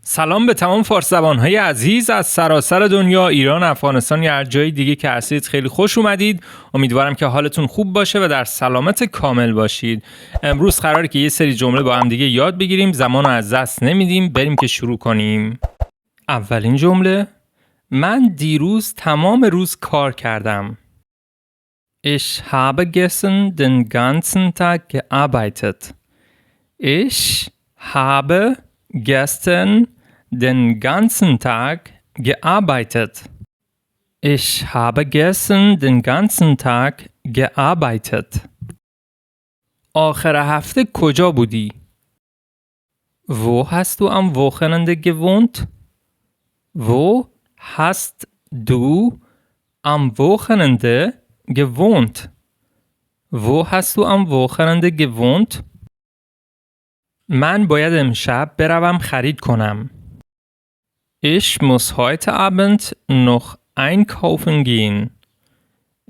سلام به تمام فارس زبان‌های عزیز از سراسر دنیا، ایران، افغانستان یا هر جای دیگه که هستید. خیلی خوش اومدید. امیدوارم که حالتون خوب باشه و در سلامت کامل باشید. امروز قراره که یه سری جمله با هم دیگه یاد بگیریم. زمان رو از دست nemidim. بریم که شروع کنیم. اولین جمله: من دیروز تمام روز کار کردم. Ich habe gestern den ganzen Tag gearbeitet. Ich habe gestern den ganzen Tag gearbeitet. Ich habe gestern den ganzen Tag gearbeitet. آخر هفته کجا بودی؟ Wo hast du am Wochenende gewohnt? Wo hast du am Wochenende gewohnt? Wo hast du am Wochenende gewohnt? من باید امشب بروم خرید کنم. Ich muss heute Abend noch einkaufen gehen.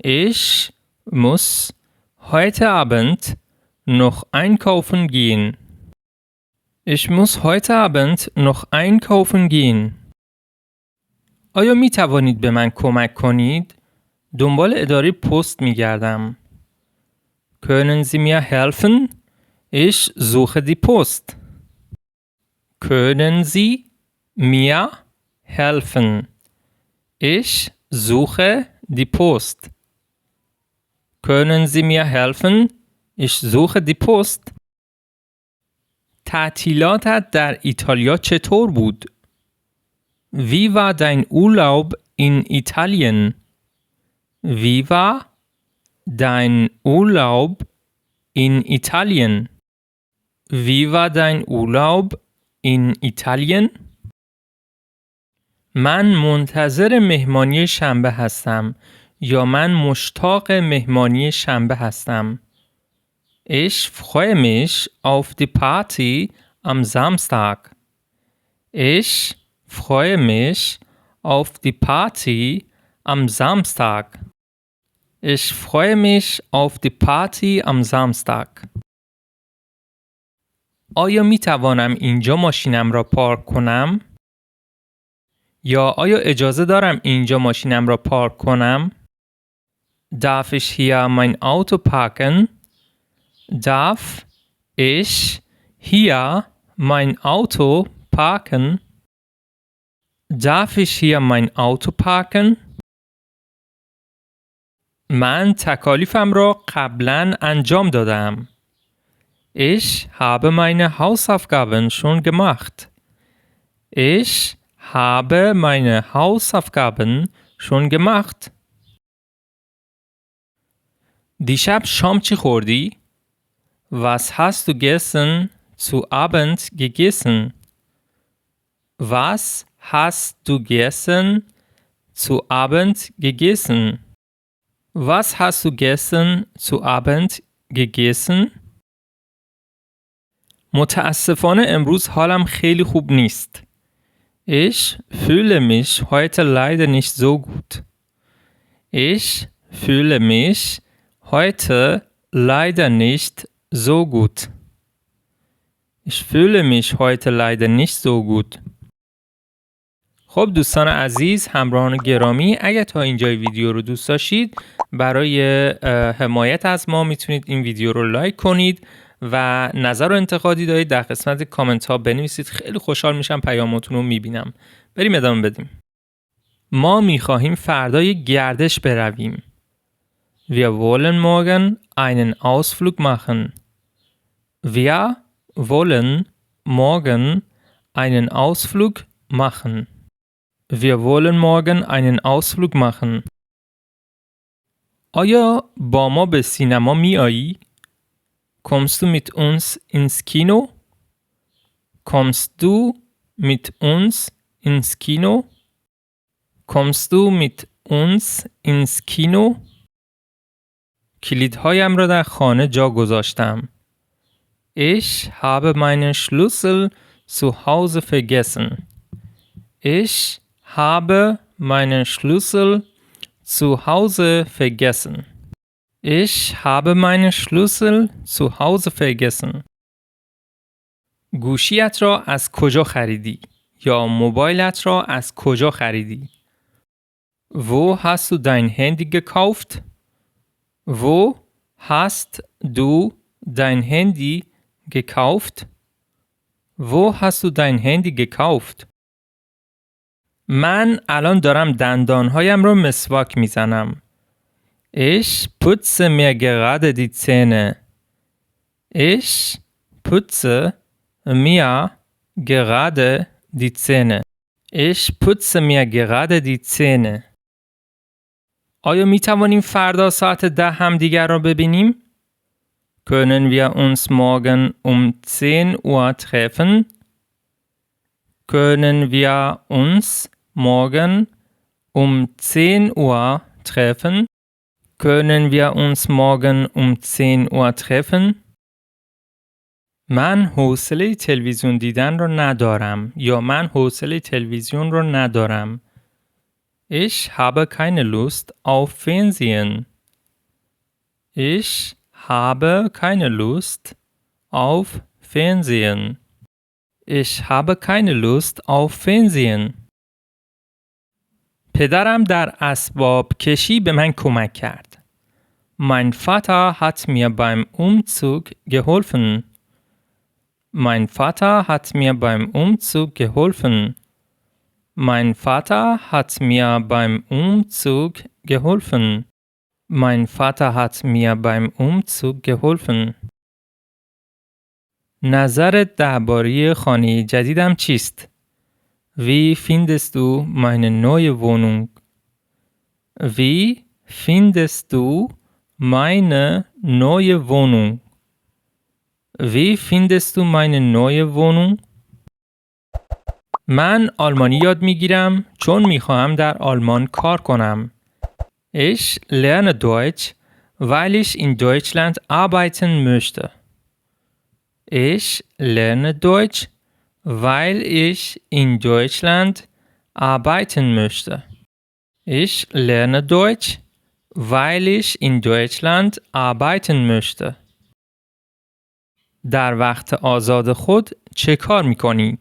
Ich muss heute Abend noch einkaufen gehen. Ich muss heute Abend noch einkaufen gehen. آیا می توانید به من کمک کنید؟ دنبال اداره پست می گردم. Können Sie mir helfen? Ich suche die Post. Können Sie mir helfen? Ich suche die Post. Können Sie mir helfen? Ich suche die Post. تعطیلاتت در ایتالیا چطور بود؟ Wie war dein Urlaub in Italien? Wie war dein Urlaub in Italien? Wie war dein Urlaub in Italien? من منتظر مهمانی شنبه هستم یا من مشتاق مهمانی شنبه هستم. Ich freue mich auf die Party am Samstag. Ich freue mich auf die Party am Samstag. Ich freue mich auf die Party am Samstag. آیا می توانم اینجا ماشینم را پارک کنم؟ یا آیا اجازه دارم اینجا ماشینم را پارک کنم؟ Darf ich hier mein Auto parken? Darf ich hier mein Auto parken? Darf ich hier mein Auto parken? من تکالیفم را قبلاً انجام دادم. Ich habe meine Hausaufgaben schon gemacht. Ich habe meine Hausaufgaben schon gemacht. دیشب شام چی خوردی؟ Was hast du gestern zu Abend gegessen? Was hast du gestern zu Abend gegessen? Was hast du gestern zu Abend gegessen? متاسفانه امروز حالم خیلی خوب نیست. Ich fühle mich heute leider nicht so gut. Ich fühle mich heute leider nicht so gut. Ich fühle mich heute leider nicht so gut. خب دوستان عزیز، همراهان گرامی، اگه تا اینجای ویدیو رو دوست داشتید، برای حمایت از ما میتونید این ویدیو رو لایک کنید و نظر و انتقادی دارید در قسمت کامنت ها بنویسید. خیلی خوشحال میشم پیاماتون رو میبینم. بریم ادامه بدیم. ما میخواهیم فردای گردش برویم. Wir wollen morgen einen Ausflug machen. Wir wollen morgen einen Ausflug machen. Wir wollen morgen einen Ausflug machen. آیا با ما به سینما میایی؟ Kommst du mit uns ins Kino? Kommst du mit uns ins Kino? Kommst du mit uns ins Kino? کلیدهایم را در خانه جا گذاشتم. Ich habe meinen Schlüssel zu Hause vergessen. Ich habe meinen Schlüssel zu Hause vergessen. Ich habe meinen Schlüssel zu Hause vergessen. گوشیت را از کجا خریدی؟ یا موبایلت را از کجا خریدی؟ Wo hast du dein Handy gekauft? Wo hast du dein Handy gekauft? Wo hast du dein Handy gekauft? من الان دارم دندانهایم رو مسواک میزنم. Ich putze mir gerade die Zähne. Ich putze mir gerade die Zähne. Ich putze mir gerade die Zähne. آیا می توانیم فردا ساعت 10 همدیگر را ببینیم؟ Können wir uns morgen um 10 Uhr treffen? Können wir uns morgen um 10 Uhr treffen? Können wir uns morgen um 10 Uhr treffen? من حوصله تلویزیون دیدن رو ندارم یا من حوصله تلویزیون رو ندارم. Ich habe keine Lust auf Fernsehen. Ich habe keine Lust auf Fernsehen. Ich habe keine Lust auf Fernsehen. پدرم در اسباب کشی به من کمک کرد. Mein Vater hat mir beim Umzug geholfen. Mein Vater hat mir beim Umzug geholfen. Mein Vater hat mir beim Umzug geholfen. Mein Vater hat mir beim Umzug geholfen. نظرت درباره خانه جدیدم چیست؟ Wie findest du meine neue Wohnung? Wie findest du meine neue Wohnung? Wie findest du meine neue Wohnung? من آلمانی یاد میگیرم چون میخواهم در آلمان کار کنم. Ich lerne Deutsch, weil ich in Deutschland arbeiten möchte. Ich lerne Deutsch, weil ich in Deutschland arbeiten möchte. Ich lerne Deutsch, weil ich in Deutschland arbeiten möchte. در وقت آزاد خود چه کار میکنی؟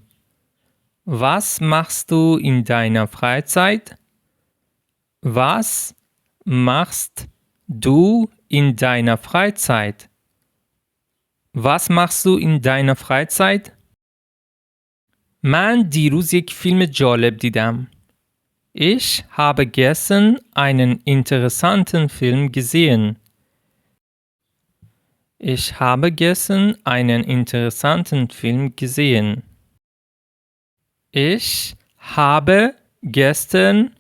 Was machst du in deiner Freizeit? Was machst du in deiner Freizeit? Was machst du in deiner Freizeit? من دیروز یک فیلم جالب دیدم. Ich habe gestern einen interessanten Film gesehen. Ich habe gestern einen interessanten Film gesehen. Ich habe gestern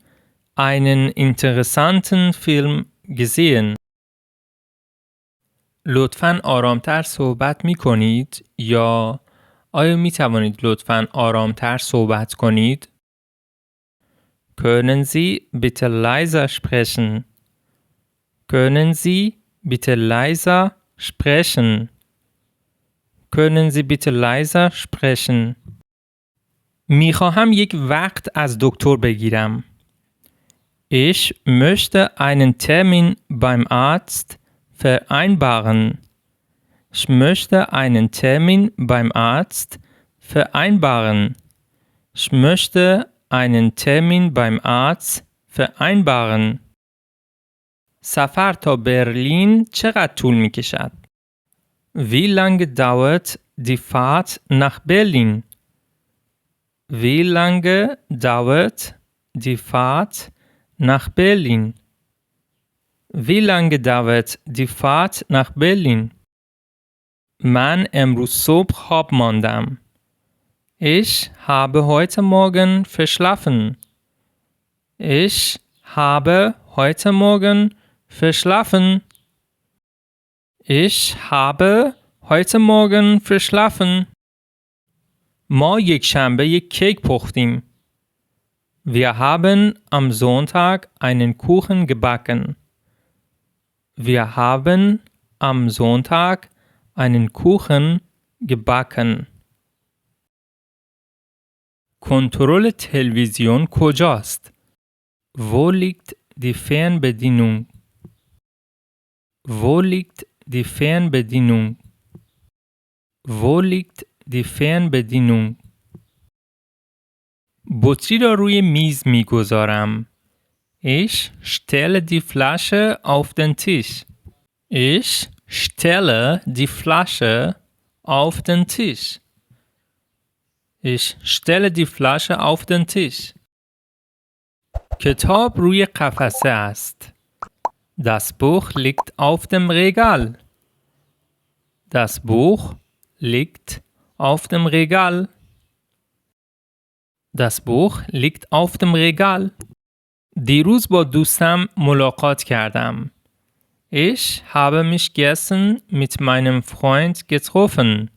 einen interessanten Film gesehen. لطفاً آرامتر صحبت می کنید یا آیا می توانید لطفاً آرامتر صحبت کنید؟ Können Sie bitte leiser sprechen? Können Sie bitte leiser sprechen? Können Sie bitte leiser sprechen? می خواهم یک وقت از دکتر بگیرم. Ich möchte einen Termin beim Arzt vereinbaren. Ich möchte einen Termin beim Arzt vereinbaren. Ich möchte einen Termin beim Arzt vereinbaren. سفر تا برلین چقدر طول می کشد؟ Wie lange dauert die Fahrt nach Berlin? Wie lange dauert die Fahrt nach Berlin? Wie lange dauert die Fahrt nach Berlin? من امروز صبح خواب ماندم. Ich habe heute Morgen verschlafen. Ich habe heute Morgen verschlafen. Ich habe heute Morgen verschlafen. ما یک شنبه یک کیک پختیم. Wir haben am Sonntag einen Kuchen gebacken. Wir haben am Sonntag einen Kuchen gebacken. کنترل تلویزیون کجاست؟ Wo liegt die Fernbedienung? Wo liegt die Fernbedienung? Wo liegt die Fernbedienung? بطری را روی میز میگذارم. Ich stelle die Flasche auf den Tisch. Ich stelle die Flasche auf den Tisch. Ich stelle die Flasche auf den Tisch. کتاب روی قفسه است. Das Buch liegt auf dem Regal. Das Buch liegt auf dem Regal. Das Buch liegt auf dem Regal. دیروز با دوستم ملاقات کردم. Ich habe mich gestern mit meinem Freund getroffen.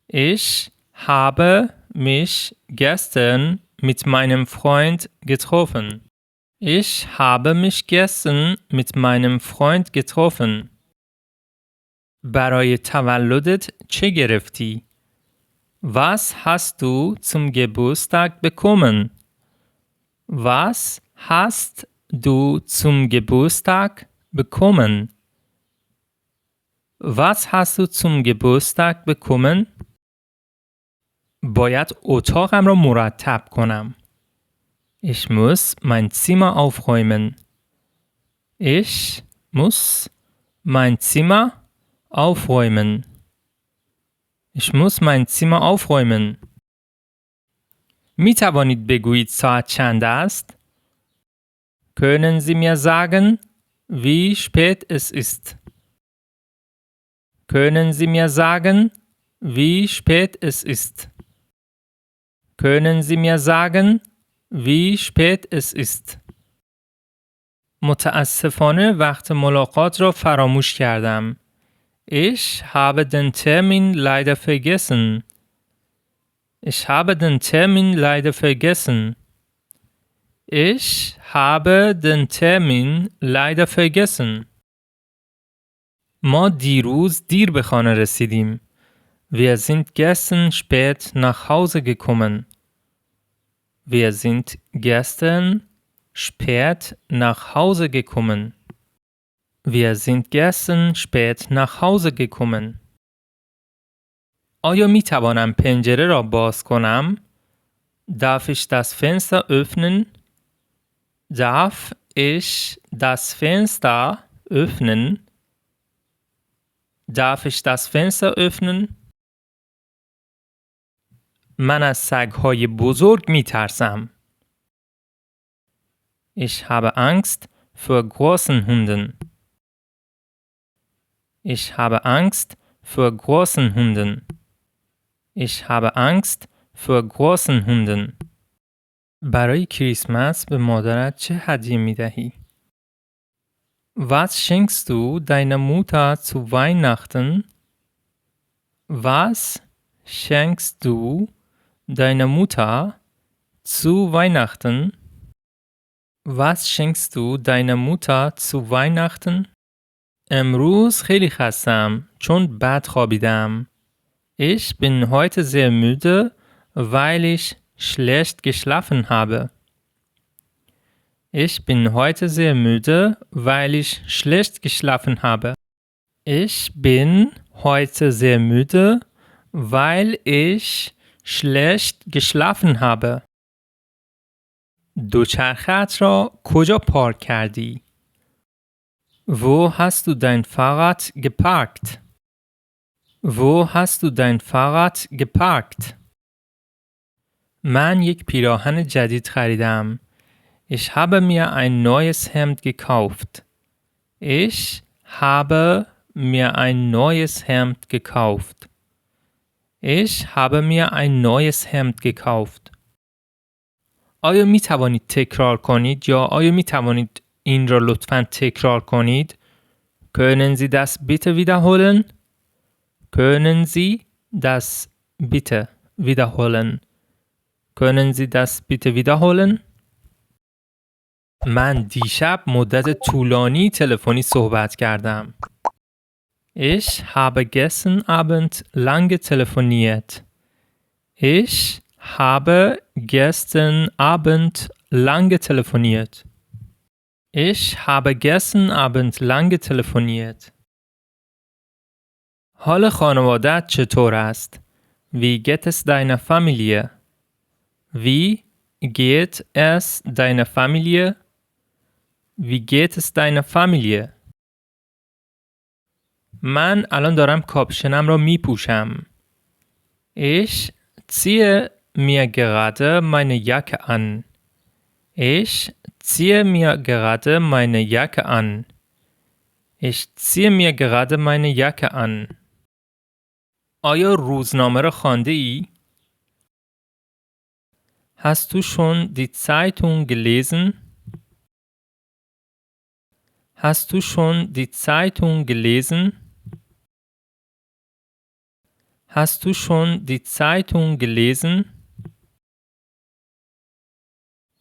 Ich habe mich gestern mit meinem Freund getroffen. Ich habe mich gestern mit meinem Freund getroffen. برای تولدت چه گرفتی؟ Was hast du zum Geburtstag bekommen? Was hast du zum Geburtstag bekommen? Was hast du zum Geburtstag bekommen? باید اتاقم را مرتب کنم. Ich muss mein Zimmer aufräumen. Ich muss mein Zimmer aufräumen. Ich muss mein Zimmer aufräumen. می توانید بگویید ساعت چند است؟ Können Sie mir sagen, wie spät es ist? Können Sie mir sagen, wie spät es ist? Können Sie mir sagen, wie spät es ist? متاسفانه وقت ملاقات را فراموش کردم. Ich habe den Termin leider vergessen. Ich habe den Termin leider vergessen. Ich habe den Termin leider vergessen. ما دیروز دیر به خانه رسیدیم. Wir sind gestern spät nach Hause gekommen. Wir sind gestern spät nach Hause gekommen. Wir sind gestern spät nach Hause gekommen. آیا می توانم پنجره را باز کنم؟ Darf ich das Fenster öffnen? Darf ich das Fenster öffnen? Darf ich das Fenster öffnen? من از سگ‌های بزرگ می ترسم. Ich habe Angst vor großen Hunden. Ich habe Angst vor großen Hunden. Ich habe Angst vor großen Hunden. برای کریسمس به مادرت چه هدیه می دهی؟ Was schenkst du deiner Mutter zu Weihnachten? Was schenkst du deiner Mutter zu Weihnachten? Was schenkst du deiner Mutter zu Weihnachten? امروز خیلی خستم چون بد خوابیدم. Ich bin heute sehr müde, weil ich schlecht geschlafen habe. Ich bin heute sehr müde, weil ich schlecht geschlafen habe. Ich bin heute sehr müde, weil ich schlecht geschlafen habe. دوچرخه‌ات را کجا پارک کردی؟ Wo hast du dein Fahrrad geparkt? Wo hast du dein Fahrrad geparkt? من یک پیراهن جدید خریدم. Ich habe mir ein neues Hemd gekauft. Ich habe mir ein neues Hemd gekauft. Ich habe mir ein neues Hemd gekauft. آیا می توانید تکرار کنید یا آیا می توانید این را لطفاً تکرار کنید؟ Können Sie das bitte wiederholen? Können Sie das bitte wiederholen? Können Sie das bitte wiederholen? من دیشب مدت طولانی تلفنی صحبت کردم. Ich habe gestern Abend lange telefoniert. Ich habe gestern Abend lange telefoniert. Ich habe gestern Abend lange telefoniert. حال خانواده‌ات چطور است؟ Wie geht es deiner Familie? Wie geht es deiner Familie? Wie geht es deiner Familie? من الان دارم کاپشنم را می پوشم. Ich ziehe mir gerade meine Jacke an. Ich ziehe mir gerade meine Jacke an. Ich ziehe mir gerade meine Jacke an. آیا روزنامه را خوانده ای؟ Hast du schon die Zeitung gelesen? Hast du schon die Zeitung gelesen? Hast du schon die Zeitung gelesen?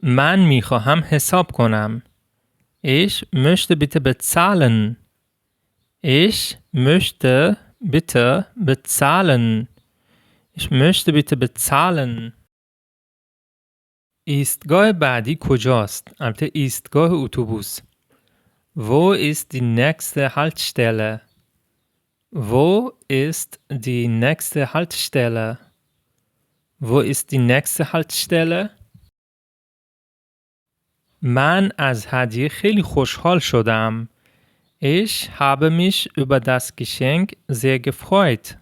من میخواهم حساب کنم. Ich möchte bitte bezahlen. Ich möchte bitte bezahlen. Ich möchte bitte bezahlen. ایستگاه بعدی کجاست؟ البته ایستگاه اتوبوس. Wo ist die nächste Haltestelle? Wo ist die nächste Haltestelle? Wo ist die nächste Haltestelle? من از هدیه خیلی خوشحال شدم. Ich habe mich über das Geschenk sehr gefreut.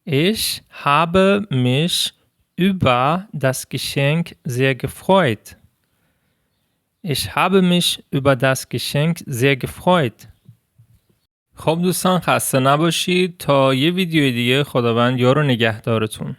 Ich habe mich über das Geschenk sehr gefreut. Ich habe mich über das Geschenk sehr gefreut. خب دوستان خسته نباشید تا یه ویدیو دیگه. خداوند یار و نگهدارتون.